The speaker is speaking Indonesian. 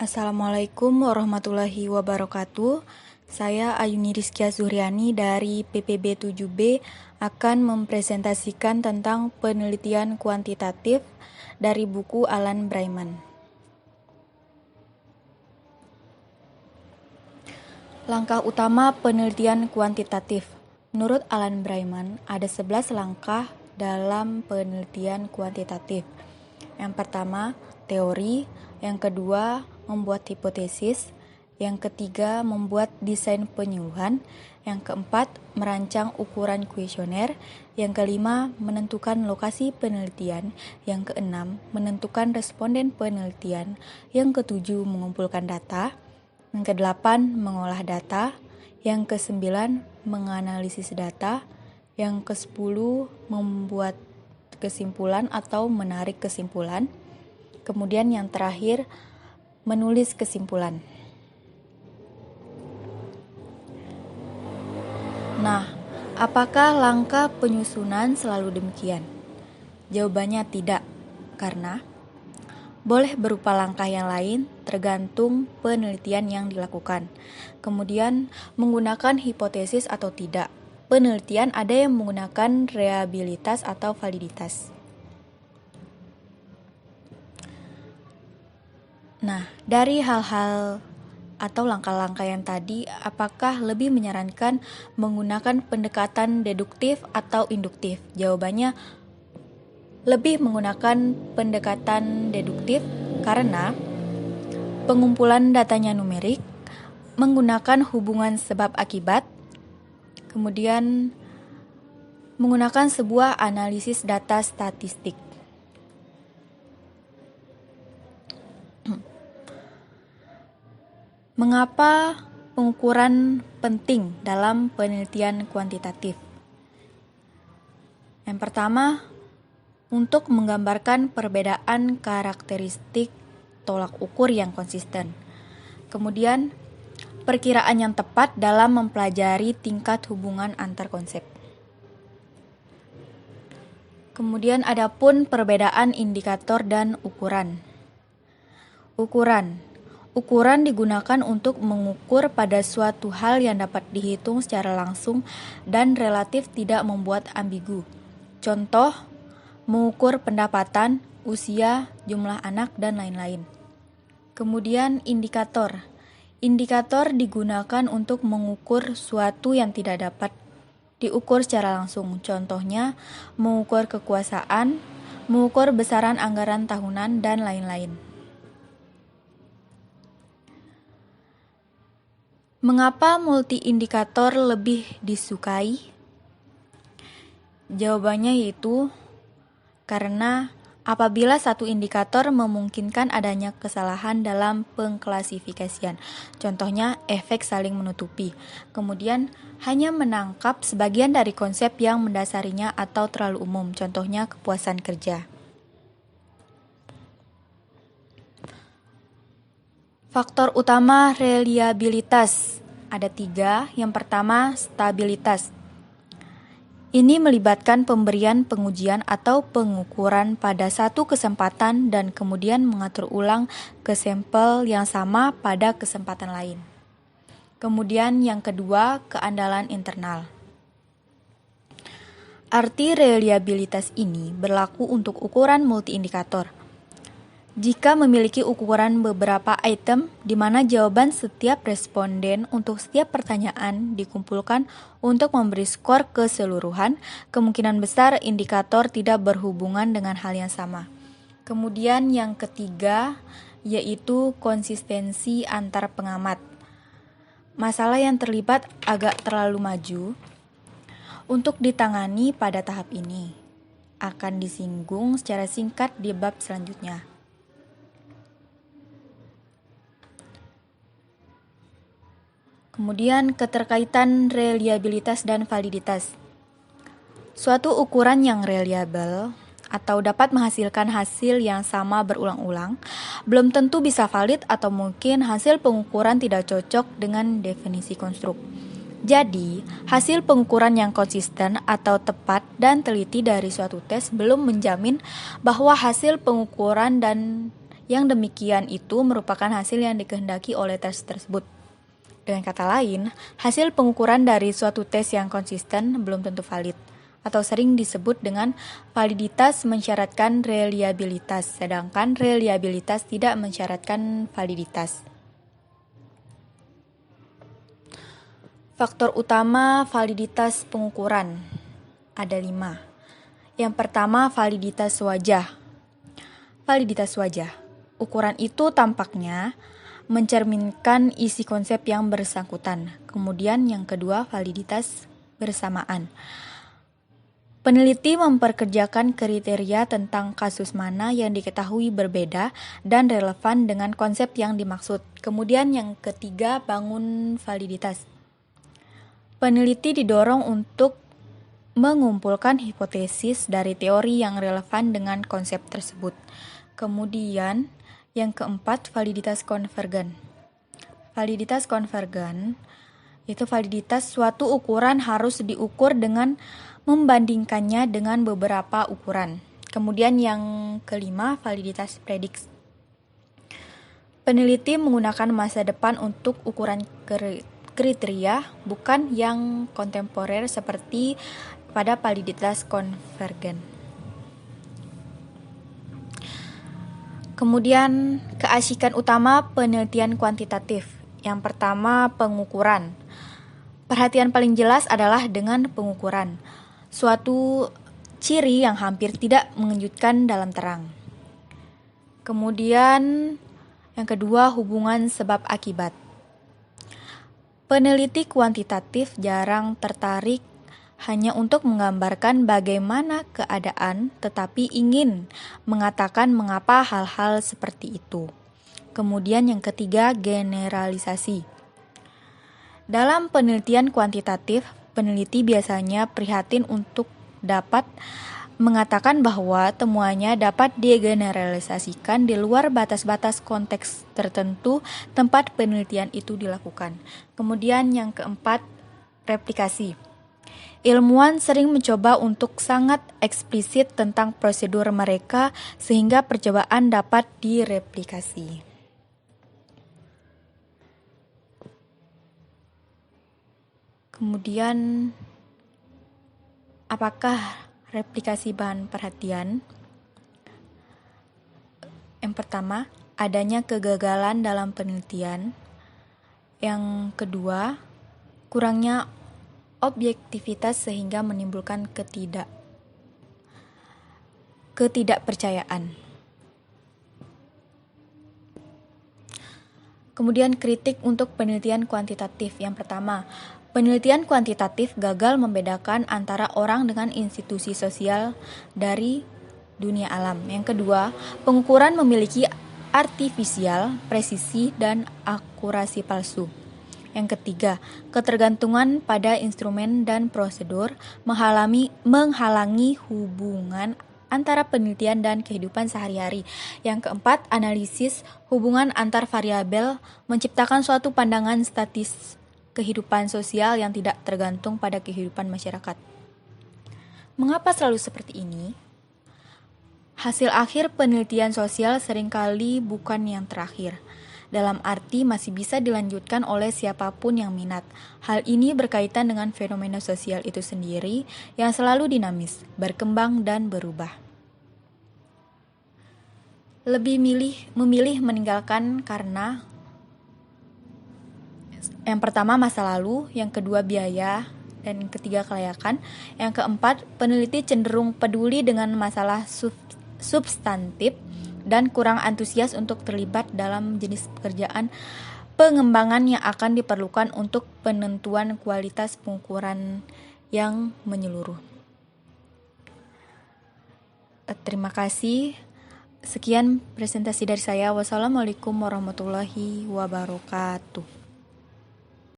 Assalamualaikum warahmatullahi wabarakatuh. Saya Ayuni Rizkia Zuhriani dari PPB 7B akan mempresentasikan tentang penelitian kuantitatif dari buku Alan Brayman. Langkah utama penelitian kuantitatif. Menurut Alan Brayman, ada 11 langkah dalam penelitian kuantitatif. Yang pertama, teori. Yang kedua, membuat hipotesis. Yang ketiga, membuat desain penyuluhan. Yang keempat, merancang ukuran kuesioner. Yang kelima, menentukan lokasi penelitian. Yang keenam, menentukan responden penelitian. Yang ketujuh, mengumpulkan data. Yang kedelapan, mengolah data. Yang kesembilan, menganalisis data. Yang kesepuluh, membuat kesimpulan atau menarik kesimpulan. Kemudian yang terakhir, menulis kesimpulan. Nah, apakah langkah penyusunan selalu demikian? Jawabannya tidak, karena boleh berupa langkah yang lain tergantung penelitian yang dilakukan. Kemudian menggunakan hipotesis atau tidak. Penelitian ada yang menggunakan reliabilitas atau validitas. Nah, dari hal-hal atau langkah-langkah yang tadi, apakah lebih menyarankan menggunakan pendekatan deduktif atau induktif? Jawabannya lebih menggunakan pendekatan deduktif karena pengumpulan datanya numerik, menggunakan hubungan sebab akibat, kemudian menggunakan sebuah analisis data statistik. Mengapa pengukuran penting dalam penelitian kuantitatif? Yang pertama, untuk menggambarkan perbedaan karakteristik tolak ukur yang konsisten. Kemudian, perkiraan yang tepat dalam mempelajari tingkat hubungan antar konsep. Kemudian adapun perbedaan indikator dan ukuran. Ukuran digunakan untuk mengukur pada suatu hal yang dapat dihitung secara langsung dan relatif tidak membuat ambigu. Contoh, mengukur pendapatan, usia, jumlah anak, dan lain-lain. Kemudian indikator. Indikator digunakan untuk mengukur suatu yang tidak dapat diukur secara langsung. Contohnya, mengukur kekuasaan, mengukur besaran anggaran tahunan, dan lain-lain. Mengapa multi-indikator lebih disukai? Jawabannya yaitu karena apabila satu indikator memungkinkan adanya kesalahan dalam pengklasifikasian. Contohnya, efek saling menutupi. Kemudian, hanya menangkap sebagian dari konsep yang mendasarinya atau terlalu umum. Contohnya, kepuasan kerja. Faktor utama reliabilitas ada 3. Yang pertama, stabilitas. Ini melibatkan pemberian pengujian atau pengukuran pada satu kesempatan dan kemudian mengatur ulang ke sampel yang sama pada kesempatan lain. Kemudian yang kedua, keandalan internal. Arti reliabilitas ini berlaku untuk ukuran multi-indikator. Jika memiliki ukuran beberapa item di mana jawaban setiap responden untuk setiap pertanyaan dikumpulkan untuk memberi skor keseluruhan, kemungkinan besar indikator tidak berhubungan dengan hal yang sama. Kemudian yang ketiga, yaitu konsistensi antar pengamat. Masalah yang terlibat agak terlalu maju untuk ditangani pada tahap ini. Akan disinggung secara singkat di bab selanjutnya. Kemudian keterkaitan reliabilitas dan validitas. Suatu ukuran yang reliable atau dapat menghasilkan hasil yang sama berulang-ulang belum tentu bisa valid atau mungkin hasil pengukuran tidak cocok dengan definisi konstruk. Jadi, hasil pengukuran yang konsisten atau tepat dan teliti dari suatu tes belum menjamin bahwa hasil pengukuran dan Yang demikian itu merupakan hasil yang dikehendaki oleh tes tersebut. Dengan kata lain, hasil pengukuran dari suatu tes yang konsisten belum tentu valid, atau sering disebut dengan validitas mensyaratkan reliabilitas, sedangkan reliabilitas tidak mensyaratkan validitas. Faktor utama validitas pengukuran ada 5. Yang pertama, validitas wajah. Validitas wajah. Ukuran itu tampaknya mencerminkan isi konsep yang bersangkutan. Kemudian yang kedua, validitas bersamaan. Peneliti memperkerjakan kriteria tentang kasus mana yang diketahui berbeda dan relevan dengan konsep yang dimaksud. Kemudian yang ketiga, bangun validitas. Peneliti didorong untuk mengumpulkan hipotesis dari teori yang relevan dengan konsep tersebut. Kemudian, yang keempat, validitas konvergen. Validitas konvergen itu validitas suatu ukuran harus diukur dengan membandingkannya dengan beberapa ukuran. Kemudian yang kelima, validitas prediksi. Peneliti menggunakan masa depan untuk ukuran kriteria, bukan yang kontemporer seperti pada validitas konvergen. Kemudian, keasikan utama penelitian kuantitatif. Yang pertama, pengukuran. Perhatian paling jelas adalah dengan pengukuran. Suatu ciri yang hampir tidak mengejutkan dalam terang. Kemudian, yang kedua, hubungan sebab akibat. Peneliti kuantitatif jarang tertarik hanya untuk menggambarkan bagaimana keadaan, tetapi ingin mengatakan mengapa hal-hal seperti itu. Kemudian yang ketiga, generalisasi. Dalam penelitian kuantitatif, peneliti biasanya prihatin untuk dapat mengatakan bahwa temuannya dapat digeneralisasikan di luar batas-batas konteks tertentu tempat penelitian itu dilakukan. Kemudian yang keempat, replikasi. Ilmuwan sering mencoba untuk sangat eksplisit tentang prosedur mereka sehingga percobaan dapat direplikasi. Kemudian, apakah replikasi bahan perhatian? Yang pertama, adanya kegagalan dalam penelitian. Yang kedua, kurangnya objektivitas sehingga menimbulkan ketidakpercayaan. Kemudian kritik untuk penelitian kuantitatif. Yang pertama, penelitian kuantitatif gagal membedakan antara orang dengan institusi sosial dari dunia alam. Yang kedua, pengukuran memiliki artifisial, presisi, dan akurasi palsu. Yang ketiga, ketergantungan pada instrumen dan prosedur menghalangi hubungan antara penelitian dan kehidupan sehari-hari. Yang keempat, analisis hubungan antar variabel menciptakan suatu pandangan statis kehidupan sosial yang tidak tergantung pada kehidupan masyarakat. Mengapa selalu seperti ini? Hasil akhir penelitian sosial seringkali bukan yang terakhir. Dalam arti masih bisa dilanjutkan oleh siapapun yang minat. Hal ini berkaitan dengan fenomena sosial itu sendiri yang selalu dinamis, berkembang dan berubah. Lebih memilih meninggalkan karena yang pertama masa lalu, yang kedua biaya, dan yang ketiga kelayakan. Yang keempat, peneliti cenderung peduli dengan masalah substantif dan kurang antusias untuk terlibat dalam jenis pekerjaan pengembangan yang akan diperlukan untuk penentuan kualitas pengukuran yang menyeluruh. Terima kasih. Sekian presentasi dari saya. Wassalamualaikum warahmatullahi wabarakatuh.